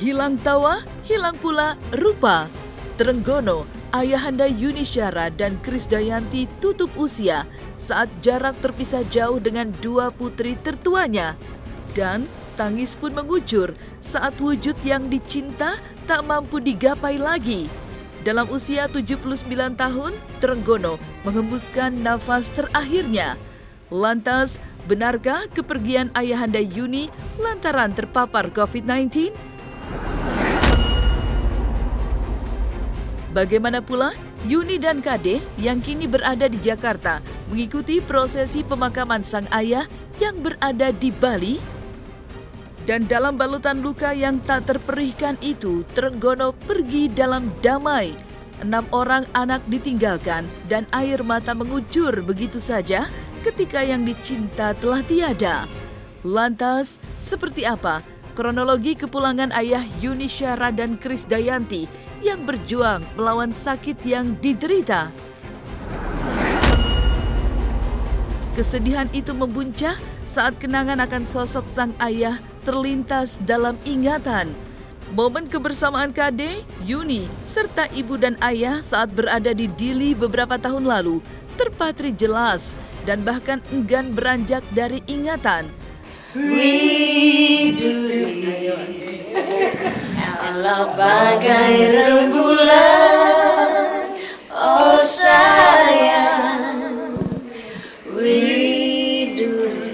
Hilang tawa, hilang pula rupa. Trenggono, ayahanda Yuni Syara dan Krisdayanti tutup usia saat jarak terpisah jauh dengan dua putri tertuanya. Dan tangis pun mengucur saat wujud yang dicinta tak mampu digapai lagi. Dalam usia 79 tahun, Trenggono menghembuskan nafas terakhirnya. Lantas, benarkah kepergian ayahanda Yuni lantaran terpapar COVID-19? Bagaimana pula Yuni dan Kade yang kini berada di Jakarta mengikuti prosesi pemakaman sang ayah yang berada di Bali? Dan dalam balutan luka yang tak terperihkan itu, Trenggono pergi dalam damai. 6 orang anak ditinggalkan dan air mata mengucur begitu saja ketika yang dicinta telah tiada. Lantas, seperti apa kronologi kepulangan ayah Yuni Syara dan Krisdayanti yang berjuang melawan sakit yang diderita? Kesedihan itu membuncah saat kenangan akan sosok sang ayah terlintas dalam ingatan. Momen kebersamaan Kade, Yuni, serta ibu dan ayah saat berada di Dili beberapa tahun lalu terpatri jelas dan bahkan enggan beranjak dari ingatan. Widuri, Allah bagai rembulan, oh sayang. Widuri,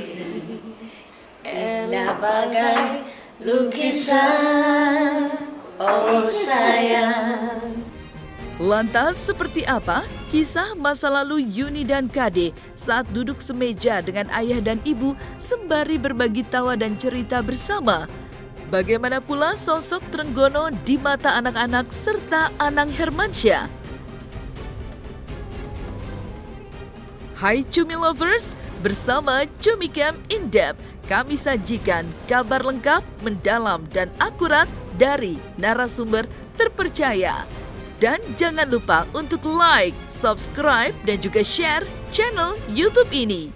indah bagai lukisan, oh sayang. Lantas seperti apa kisah masa lalu Yuni dan Kade saat duduk semeja dengan ayah dan ibu sembari berbagi tawa dan cerita bersama? Bagaimana pula sosok Trenggono di mata anak-anak serta Anang Hermansyah? Hai Cumi Lovers, bersama Cumi Camp In Depth kami sajikan kabar lengkap, mendalam dan akurat dari narasumber terpercaya. Dan jangan lupa untuk like, subscribe, dan juga share channel YouTube ini.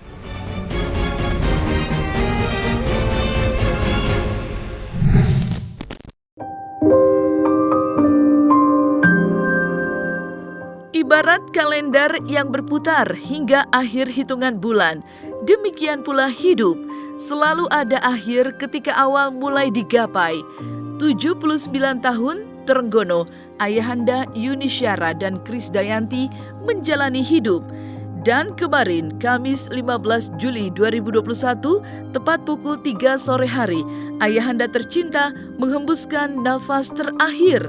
Ibarat kalender yang berputar hingga akhir hitungan bulan, demikian pula hidup. Selalu ada akhir ketika awal mulai digapai. 79 tahun Trenggono, ayahanda Yuni Syara dan Krisdayanti menjalani hidup. Dan kemarin, Kamis 15 Juli 2021, tepat pukul 3 sore hari, ayahanda tercinta menghembuskan nafas terakhir.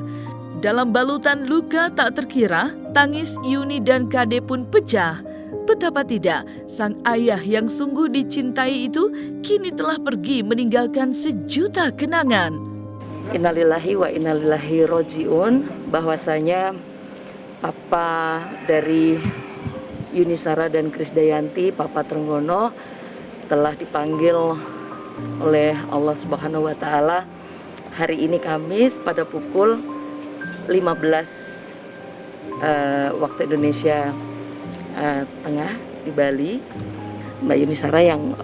Dalam balutan luka tak terkira, tangis Yuni dan Kade pun pecah. Betapa tidak, sang ayah yang sungguh dicintai itu kini telah pergi meninggalkan sejuta kenangan. Innalillahi wa innalillahi rojiun, bahwasanya papa dari Yuni Syara dan Krisdayanti, Papa Trenggono, telah dipanggil oleh Allah Subhanahu wa taala hari ini Kamis pada pukul 15 waktu Indonesia Tengah di Bali. Mbak Yuni Syara yang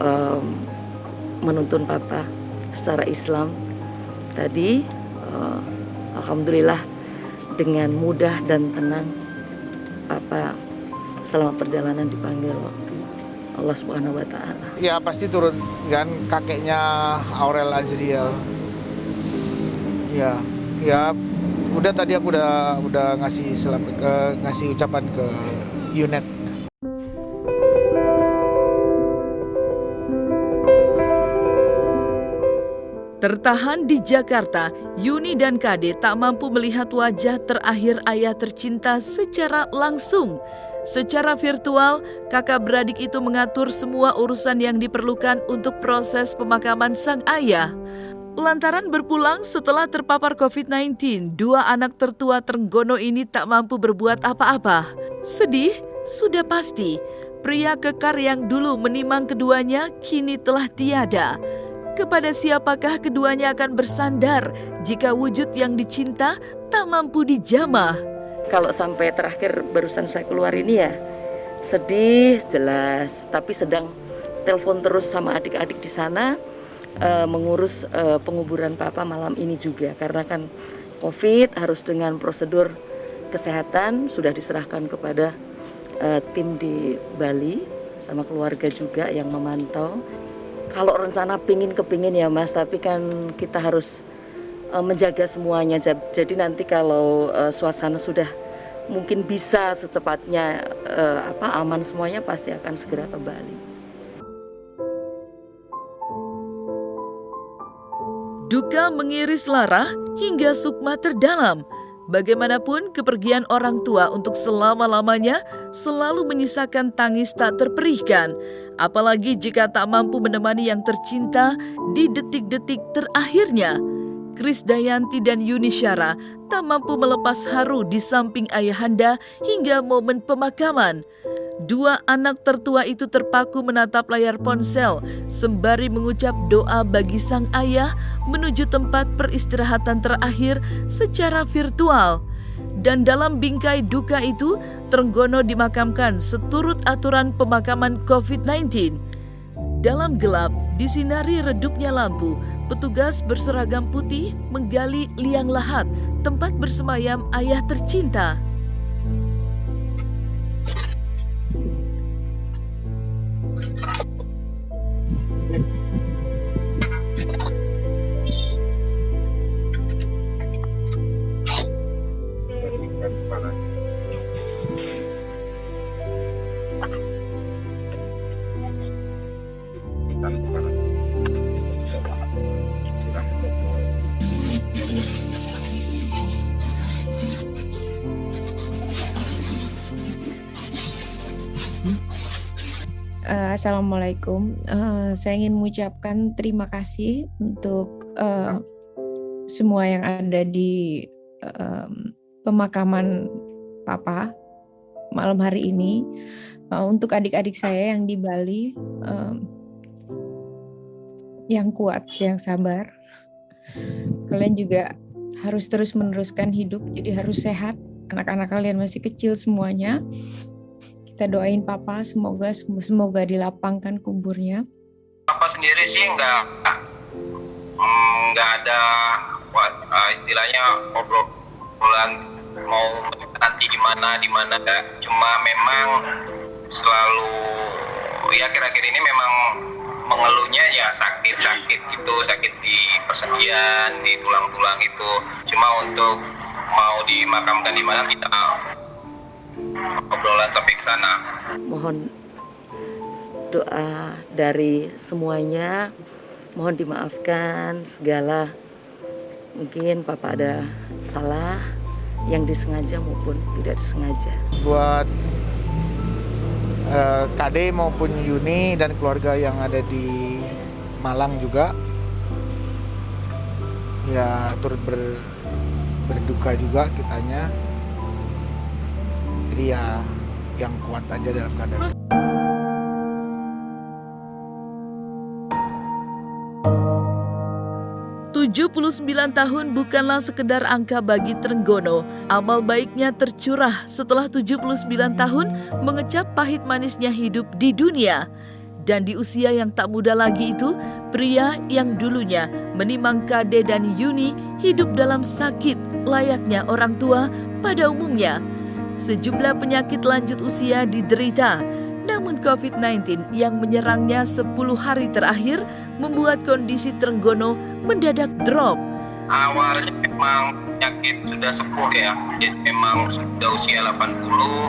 menuntun Papa secara Islam tadi, alhamdulillah dengan mudah dan tenang Papa selama perjalanan dipanggil waktu Allah Subhanahu wa taala. Ya pasti turun kan kakeknya Aurel Azriel. Ya udah tadi aku udah ngasih ucapan ke Yunet. Tertahan di Jakarta, Yuni dan Kade tak mampu melihat wajah terakhir ayah tercinta secara langsung. Secara virtual, kakak beradik itu mengatur semua urusan yang diperlukan untuk proses pemakaman sang ayah. Lantaran berpulang setelah terpapar COVID-19, dua anak tertua Trenggono ini tak mampu berbuat apa-apa. Sedih? Sudah pasti. Pria kekar yang dulu menimang keduanya kini telah tiada. Kepada siapakah keduanya akan bersandar jika wujud yang dicinta tak mampu dijamah? Kalau sampai terakhir barusan saya keluar ini ya sedih jelas, tapi sedang telepon terus sama adik-adik di sana, mengurus penguburan Papa malam ini juga, karena kan COVID harus dengan prosedur kesehatan, sudah diserahkan kepada tim di Bali sama keluarga juga yang memantau. Kalau rencana kepingin ya Mas, tapi kan kita harus menjaga semuanya. Jadi nanti kalau suasana sudah mungkin bisa secepatnya aman semuanya, pasti akan segera ke Bali. Duka mengiris Lara hingga sukma terdalam. Bagaimanapun kepergian orang tua untuk selama-lamanya selalu menyisakan tangis tak terperihkan. Apalagi jika tak mampu menemani yang tercinta di detik-detik terakhirnya. Krisdayanti dan Yuni Syara tak mampu melepas haru di samping ayahanda hingga momen pemakaman. Dua anak tertua itu terpaku menatap layar ponsel sembari mengucap doa bagi sang ayah menuju tempat peristirahatan terakhir secara virtual. Dan dalam bingkai duka itu, Trenggono dimakamkan seturut aturan pemakaman COVID-19. Dalam gelap, disinari redupnya lampu, petugas berseragam putih menggali liang lahat, tempat bersemayam ayah tercinta. Assalamualaikum. Saya ingin mengucapkan terima kasih untuk semua yang ada di pemakaman Papa malam hari ini. Untuk adik-adik saya yang di Bali, yang kuat, yang sabar. Kalian juga harus terus meneruskan hidup, jadi harus sehat. Anak-anak kalian masih kecil semuanya. Kita doain Papa semoga dilapangkan kuburnya. Papa sendiri sih nggak ada istilahnya obrolan mau nanti di mana cuma memang selalu ya akhir-akhir ini memang mengeluhnya ya sakit gitu, sakit di persendian, di tulang-tulang itu. Cuma untuk mau dimakamkan di mana kita obrolan sampai ke sana. Mohon doa dari semuanya, mohon dimaafkan segala mungkin Papa ada salah yang disengaja maupun tidak disengaja. Buat Kade maupun Yuni dan keluarga yang ada di Malang juga, ya turut berduka juga kitanya. Jadi ya yang kuat aja dalam keadaan. "79 tahun bukanlah sekedar angka bagi Trenggono. Amal baiknya tercurah setelah 79 tahun mengecap pahit manisnya hidup di dunia. Dan di usia yang tak muda lagi itu, pria yang dulunya menimang Kade dan Yuni hidup dalam sakit layaknya orang tua pada umumnya. Sejumlah penyakit lanjut usia diderita, namun COVID-19 yang menyerangnya 10 hari terakhir membuat kondisi Trenggono mendadak drop. Awalnya memang penyakit sudah sepuh ya, jadi memang sudah usia 80,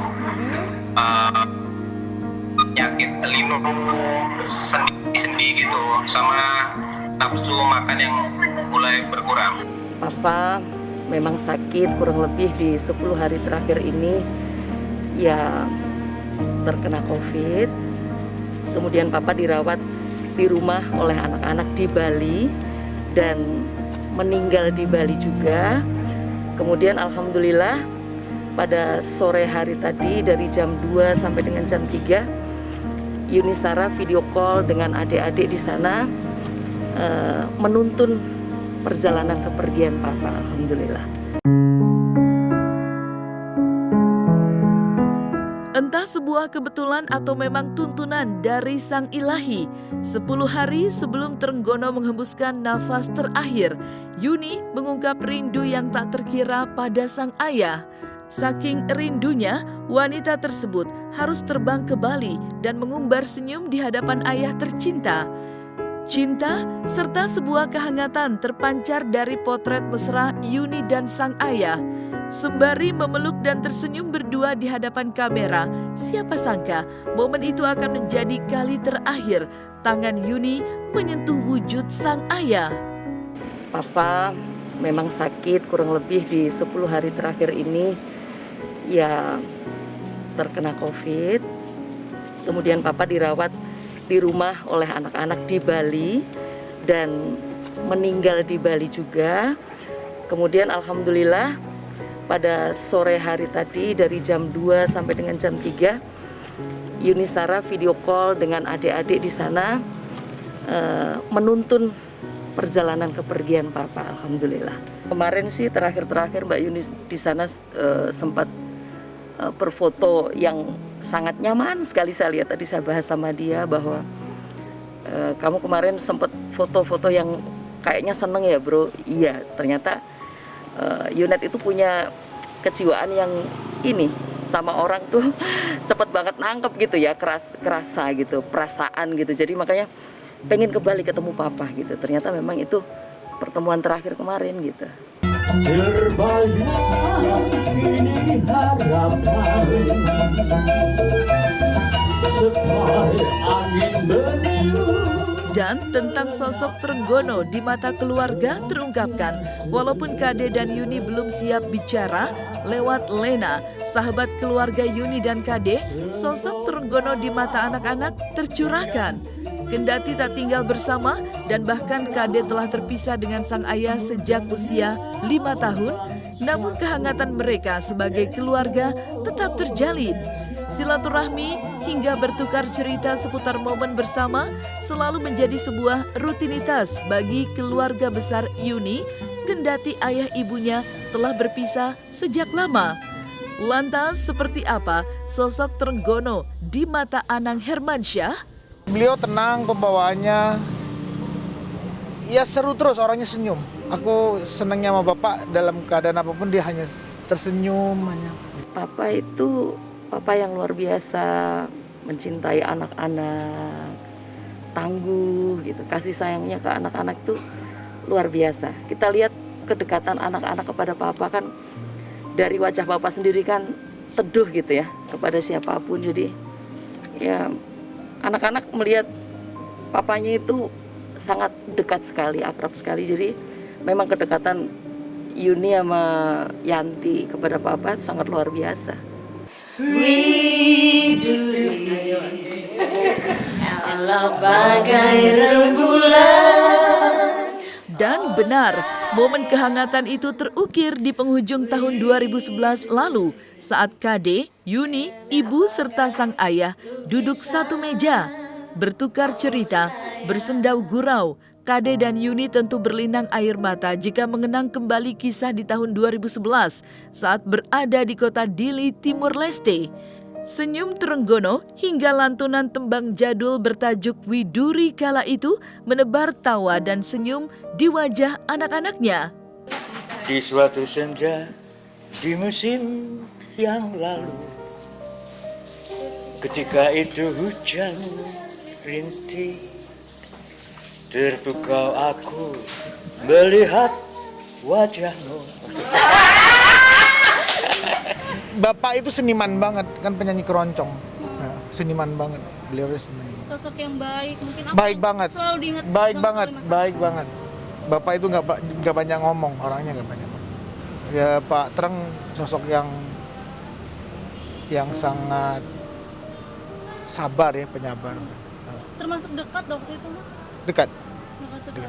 penyakit linu, sendi gitu, sama nafsu makan yang mulai berkurang. Papa memang sakit kurang lebih di 10 hari terakhir ini ya terkena COVID. Kemudian Papa dirawat di rumah oleh anak-anak di Bali dan meninggal di Bali juga. Kemudian alhamdulillah pada sore hari tadi dari jam 2 sampai dengan jam 3 Yuni Syara video call dengan adik-adik di sana menuntun perjalanan kepergian Papa, alhamdulillah. Entah sebuah kebetulan atau memang tuntunan dari Sang Ilahi? 10 hari sebelum Trenggono menghembuskan nafas terakhir, Yuni mengungkap rindu yang tak terkira pada sang ayah. Saking rindunya, wanita tersebut harus terbang ke Bali dan mengumbar senyum di hadapan ayah tercinta. Cinta serta sebuah kehangatan terpancar dari potret mesra Yuni dan sang ayah. Sembari memeluk dan tersenyum berdua di hadapan kamera, siapa sangka momen itu akan menjadi kali terakhir tangan Yuni menyentuh wujud sang ayah. Papa memang sakit kurang lebih di 10 hari terakhir ini, ya terkena COVID. Kemudian Papa dirawat di rumah oleh anak-anak di Bali dan meninggal di Bali juga. Kemudian alhamdulillah pada sore hari tadi dari jam 2 sampai dengan jam 3 Yuni Sara video call dengan adik-adik di sana menuntun perjalanan kepergian Papa, alhamdulillah. Kemarin sih terakhir Mbak Yuni di sana sempat berfoto yang sangat nyaman sekali. Saya lihat tadi, saya bahas sama dia bahwa kamu kemarin sempat foto-foto yang kayaknya seneng ya bro. Iya, ternyata Yunet itu punya kejiwaan yang ini sama orang tuh cepet banget nangkep gitu ya, kerasa gitu, perasaan gitu. Jadi makanya pengen kembali ketemu Papa gitu. Ternyata memang itu pertemuan terakhir kemarin gitu. Terbayang ini harapan sepai angin beriung. Dan tentang sosok Trenggono di mata keluarga terungkapkan, walaupun Kade dan Yuni belum siap bicara, lewat Lena, sahabat keluarga Yuni dan Kade, sosok Trenggono di mata anak-anak tercurahkan. Kendati tak tinggal bersama dan bahkan Kade telah terpisah dengan sang ayah sejak usia 5 tahun, namun kehangatan mereka sebagai keluarga tetap terjalin. Silaturahmi hingga bertukar cerita seputar momen bersama selalu menjadi sebuah rutinitas bagi keluarga besar Yuni, kendati ayah ibunya telah berpisah sejak lama. Lantas seperti apa sosok Trenggono di mata Anang Hermansyah? Beliau tenang pembawaannya, ya seru terus, orangnya senyum. Aku senangnya sama Bapak dalam keadaan apapun dia hanya tersenyum. Papa itu Papa yang luar biasa, mencintai anak-anak, tangguh gitu, kasih sayangnya ke anak-anak tuh luar biasa. Kita lihat kedekatan anak-anak kepada Papa kan dari wajah Papa sendiri kan teduh gitu ya kepada siapapun. Jadi ya anak-anak melihat Papanya itu sangat dekat sekali, akrab sekali. Jadi memang kedekatan Yuni sama Yanti kepada Papa sangat luar biasa. Widuri Allah bagai rembulan. Dan benar, momen kehangatan itu terukir di penghujung tahun 2011 lalu saat Kade, Yuni, ibu serta sang ayah duduk satu meja, bertukar cerita, bersendau gurau. Kade dan Yuni tentu berlinang air mata jika mengenang kembali kisah di tahun 2011 saat berada di kota Dili, Timur Leste. Senyum Trenggono hingga lantunan tembang jadul bertajuk Widuri kala itu menebar tawa dan senyum di wajah anak-anaknya. Di suatu senja di musim yang lalu, ketika itu hujan rintik, terpukau aku melihat wajahmu. Bapak itu seniman banget, kan penyanyi keroncong. Nah, seniman banget, beliau seniman. Sosok yang baik, mungkin apa Baik yang banget, selalu diingat baik Bang banget, Sulaiman? baik banget. Bapak itu nggak banyak ngomong, orangnya nggak banyak ngomong. Ya Pak Treng sosok yang sangat sabar ya, penyabar. Termasuk dekat waktu itu Mas? Dekat, Dekat sekali.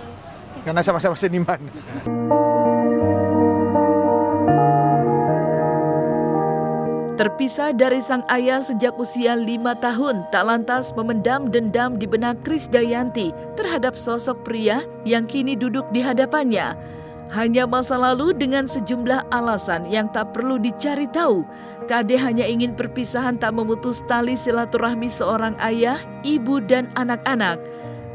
karena sama-sama seniman. Terpisah dari sang ayah sejak usia 5 tahun, tak lantas memendam dendam di benak Krisdayanti terhadap sosok pria yang kini duduk di hadapannya. Hanya masa lalu dengan sejumlah alasan yang tak perlu dicari tahu. Kade hanya ingin perpisahan tak memutus tali silaturahmi seorang ayah, ibu, dan anak-anak.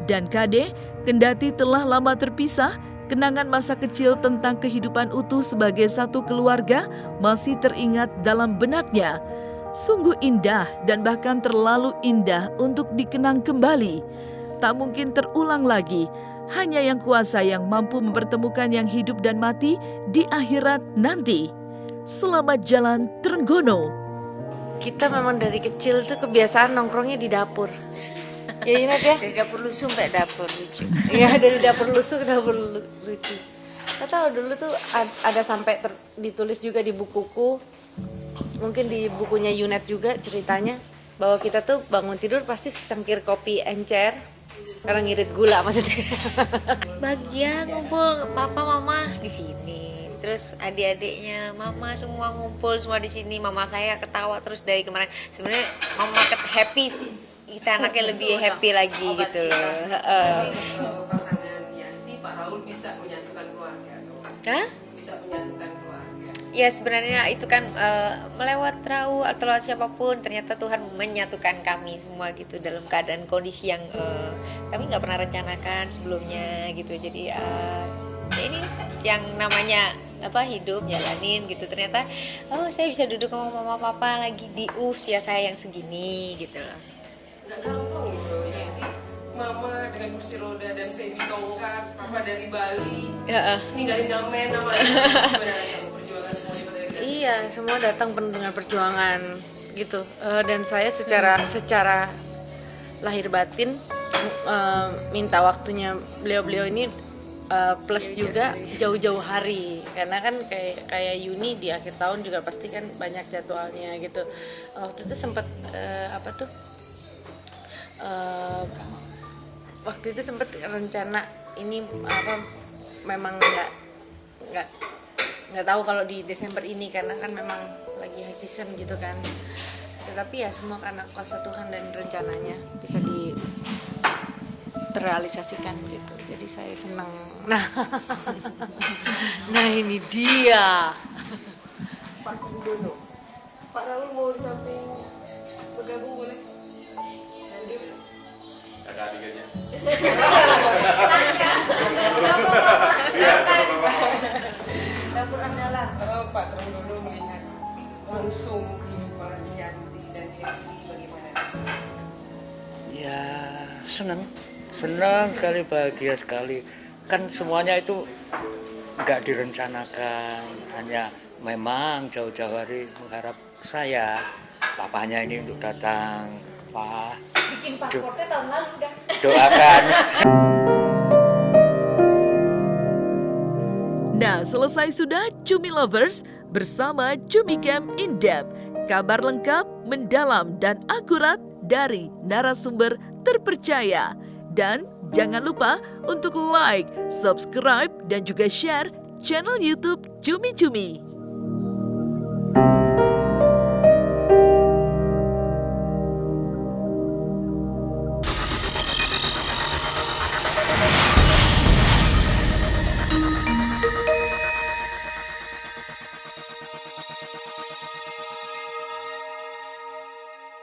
Dan Kade, kendati telah lama terpisah, kenangan masa kecil tentang kehidupan utuh sebagai satu keluarga masih teringat dalam benaknya. Sungguh indah dan bahkan terlalu indah untuk dikenang kembali. Tak mungkin terulang lagi. Hanya yang kuasa yang mampu mempertemukan yang hidup dan mati di akhirat nanti. Selamat jalan Trenggono. Kita memang dari kecil tuh kebiasaan nongkrongnya di dapur. Ya ingat ya? Dari dapur lusuh sampai dapur lucu. Iya, dari dapur lusuh ke dapur lucu. Kita tahu dulu tuh ada sampai ditulis juga di bukuku. Mungkin di bukunya Yunet juga ceritanya bahwa kita tuh bangun tidur pasti secangkir kopi encer. Karena ngirit gula maksudnya. Bagian ngumpul papa mama di sini. Terus adik-adiknya mama semua ngumpul semua di sini. Mama saya ketawa terus dari kemarin. Sebenarnya mama happy, kita anaknya lebih happy lagi gitu loh. Pasangan Yanti, Pak Raul bisa menyatukan keluarga. Hah? Bisa menyatukan keluarga. Ya sebenarnya itu kan melewat perahu atau lewat siapapun ternyata Tuhan menyatukan kami semua gitu dalam keadaan kondisi yang kami nggak pernah rencanakan sebelumnya gitu. Jadi ya ini yang namanya hidup jalanin gitu, ternyata saya bisa duduk sama mama papa lagi di usia saya yang segini gitu loh. Nggak gampang gitu Yanti, mama dengan kursi roda dan semi tongkat, papa dari Bali, ninggalin ngamen sama Iya, semua datang penuh dengan perjuangan gitu. Dan saya secara lahir batin minta waktunya beliau-beliau ini plus juga jauh-jauh hari, karena kan kayak Yuni di akhir tahun juga pasti kan banyak jadwalnya gitu. Waktu itu sempat waktu itu sempat rencana ini memang nggak tahu kalau di Desember ini karena kan memang lagi high season gitu kan. Tetapi ya semua karena kuasa Tuhan dan rencananya bisa terrealisasikan gitu. Jadi saya senang. Nah ini dia. Pak Widodo. Pak Raul mau di samping bergabung boleh? Ada adegannya. Dapur andalan. Pak Trenggono melihat langsung kehidupan Yanti dan Happy bagaimana? Ya senang sekali, bahagia sekali. Kan semuanya itu nggak direncanakan, hanya memang jauh-jauh hari mengharap saya, papanya ini untuk datang. Pak, Bikin pasportnya tahun lalu udah. Doakan. Nah, selesai sudah Cumi Lovers bersama Cumi Camp In Depth. Kabar lengkap, mendalam, dan akurat dari narasumber terpercaya. Dan jangan lupa untuk like, subscribe, dan juga share channel YouTube Cumi Cumi.